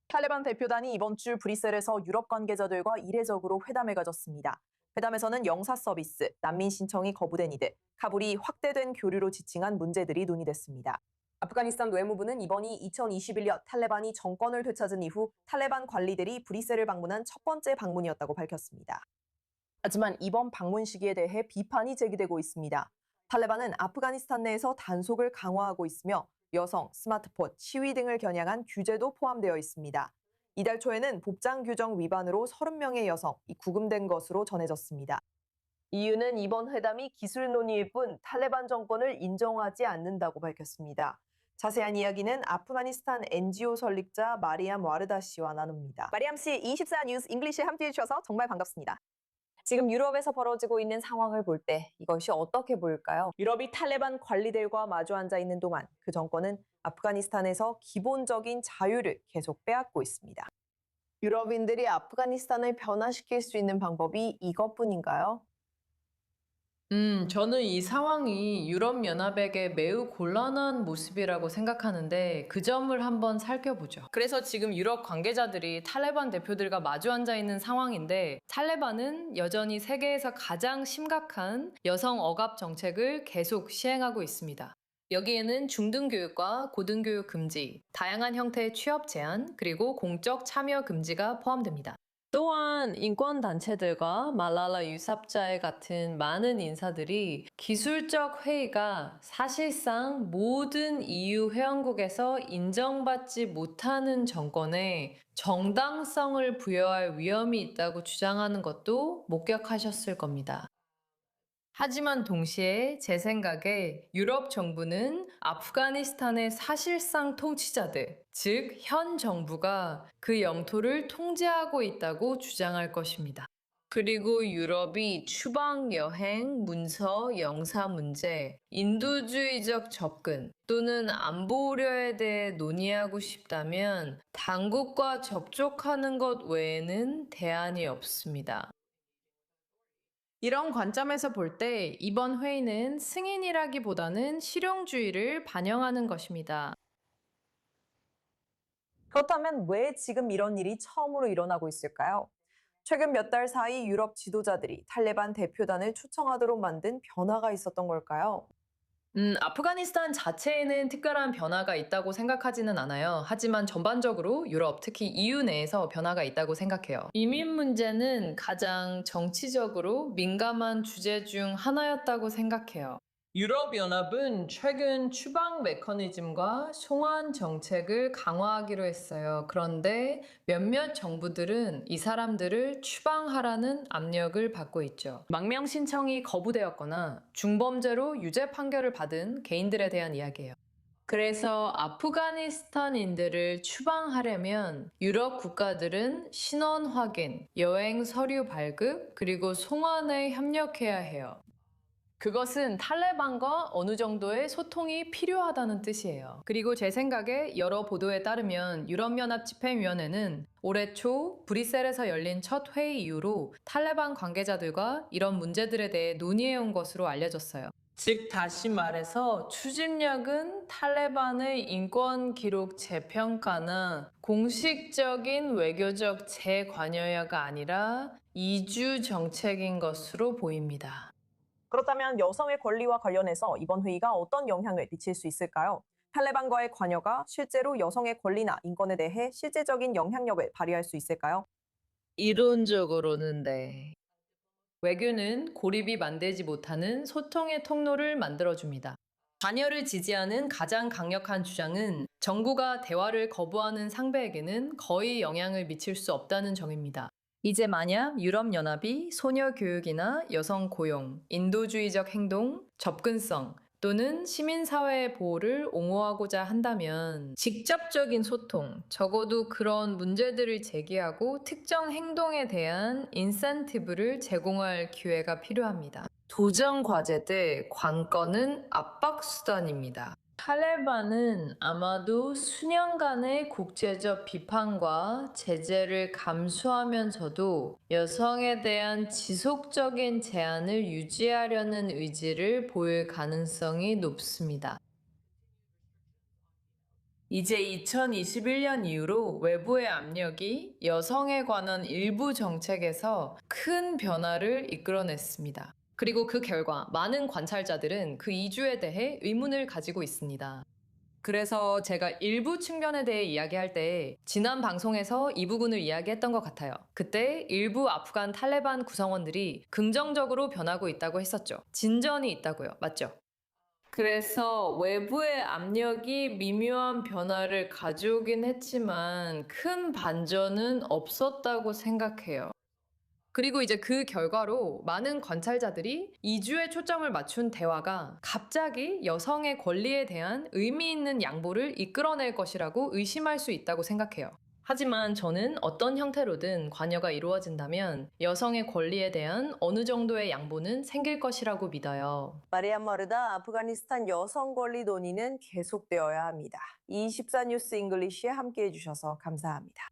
탈레반 대표단이 이번 주 브뤼셀에서 유럽 관계자들과 이례적으로 회담을 가졌습니다. 회담에서는 영사 서비스, 난민 신청이 거부된 이들, 카불이 확대된 교류로 지칭한 문제들이 논의됐습니다. 아프가니스탄 외무부는 이번이 2021년 탈레반이 정권을 되찾은 이후 탈레반 관리들이 브뤼셀을 방문한 첫 번째 방문이었다고 밝혔습니다. 하지만 이번 방문 시기에 대해 비판이 제기되고 있습니다. 탈레반은 아프가니스탄 내에서 단속을 강화하고 있으며 여성, 스마트폰, 시위 등을 겨냥한 규제도 포함되어 있습니다. 이달 초에는 복장 규정 위반으로 30명의 여성이 구금된 것으로 전해졌습니다. 이유는 이번 회담이 기술 논의일 뿐 탈레반 정권을 인정하지 않는다고 밝혔습니다. 자세한 이야기는 아프가니스탄 NGO 설립자 마리암 와르다 씨와 나눕니다. 마리암 씨, 24 뉴스 잉글리시에 함께해 주셔서 정말 반갑습니다. 지금 유럽에서 벌어지고 있는 상황을 볼 때 이것이 어떻게 보일까요? 유럽이 탈레반 관리들과 마주 앉아 있는 동안 그 정권은 아프가니스탄에서 기본적인 자유를 계속 빼앗고 있습니다. 유럽인들이 아프가니스탄을 변화시킬 수 있는 방법이 이것뿐인가요? 저는 이 상황이 유럽연합에게 매우 곤란한 모습이라고 생각하는데 그 점을 한번 살펴보죠. 그래서 지금 유럽 관계자들이 탈레반 대표들과 마주 앉아 있는 상황인데 탈레반은 여전히 세계에서 가장 심각한 여성 억압 정책을 계속 시행하고 있습니다. 여기에는 중등교육과 고등교육 금지, 다양한 형태의 취업 제한, 그리고 공적 참여 금지가 포함됩니다. 또한 인권단체들과 말랄라 유삽자의 같은 많은 인사들이 기술적 회의가 사실상 모든 EU 회원국에서 인정받지 못하는 정권에 정당성을 부여할 위험이 있다고 주장하는 것도 목격하셨을 겁니다. 하지만 동시에 제 생각에 유럽 정부는 아프가니스탄의 사실상 통치자들, 즉 현 정부가 그 영토를 통제하고 있다고 주장할 것입니다. 그리고 유럽이 추방 여행, 문서, 영사 문제, 인도주의적 접근 또는 안보 우려에 대해 논의하고 싶다면 당국과 접촉하는 것 외에는 대안이 없습니다. 이런 관점에서 볼 때 이번 회의는 승인이라기보다는 실용주의를 반영하는 것입니다. 그렇다면 왜 지금 이런 일이 처음으로 일어나고 있을까요? 최근 몇 달 사이 유럽 지도자들이 탈레반 대표단을 초청하도록 만든 변화가 있었던 걸까요? 아프가니스탄 자체에는 특별한 변화가 있다고 생각하지는 않아요. 하지만 전반적으로 유럽, 특히 EU 내에서 변화가 있다고 생각해요. 이민 문제는 가장 정치적으로 민감한 주제 중 하나였다고 생각해요. 유럽연합은 최근 추방 메커니즘과 송환 정책을 강화하기로 했어요. 그런데 몇몇 정부들은 이 사람들을 추방하라는 압력을 받고 있죠. 망명 신청이 거부되었거나 중범죄로 유죄 판결을 받은 개인들에 대한 이야기예요. 그래서 아프가니스탄인들을 추방하려면 유럽 국가들은 신원 확인, 여행 서류 발급, 그리고 송환에 협력해야 해요. 그것은 탈레반과 어느 정도의 소통이 필요하다는 뜻이에요. 그리고 제 생각에 여러 보도에 따르면 유럽연합 집행위원회는 올해 초 브뤼셀에서 열린 첫 회의 이후로 탈레반 관계자들과 이런 문제들에 대해 논의해온 것으로 알려졌어요. 즉 다시 말해서 추진력은 탈레반의 인권 기록 재평가나 공식적인 외교적 재관여야가 아니라 이주 정책인 것으로 보입니다. 그렇다면 여성의 권리와 관련해서 이번 회의가 어떤 영향을 미칠 수 있을까요? 탈레반과의 관여가 실제로 여성의 권리나 인권에 대해 실제적인 영향력을 발휘할 수 있을까요? 이론적으로는 네. 외교는 고립이 만들지 못하는 소통의 통로를 만들어줍니다. 자녀를 지지하는 가장 강력한 주장은 정부가 대화를 거부하는 상대에게는 거의 영향을 미칠 수 없다는 점입니다. 이제 만약 유럽연합이 소녀 교육이나 여성 고용, 인도주의적 행동, 접근성, 또는 시민사회의 보호를 옹호하고자 한다면 직접적인 소통, 적어도 그런 문제들을 제기하고 특정 행동에 대한 인센티브를 제공할 기회가 필요합니다. 도전 과제들 관건은 압박 수단입니다. 탈레반은 아마도 수년간의 국제적 비판과 제재를 감수하면서도 여성에 대한 지속적인 제한을 유지하려는 의지를 보일 가능성이 높습니다. 이제 2021년 이후로 외부의 압력이 여성에 관한 일부 정책에서 큰 변화를 이끌어냈습니다. 그리고 그 결과 많은 관찰자들은 그 이주에 대해 의문을 가지고 있습니다. 그래서 제가 일부 측면에 대해 이야기할 때 지난 방송에서 이 부분을 이야기했던 것 같아요. 그때 일부 아프간 탈레반 구성원들이 긍정적으로 변하고 있다고 했었죠. 진전이 있다고요. 맞죠? 그래서 외부의 압력이 미묘한 변화를 가져오긴 했지만 큰 반전은 없었다고 생각해요. 그리고 이제 그 결과로 많은 관찰자들이 이주에 초점을 맞춘 대화가 갑자기 여성의 권리에 대한 의미 있는 양보를 이끌어낼 것이라고 의심할 수 있다고 생각해요. 하지만 저는 어떤 형태로든 관여가 이루어진다면 여성의 권리에 대한 어느 정도의 양보는 생길 것이라고 믿어요. 마리안 마르다 아프가니스탄 여성 권리 논의는 계속되어야 합니다. 24 뉴스 잉글리시에 함께해 주셔서 감사합니다.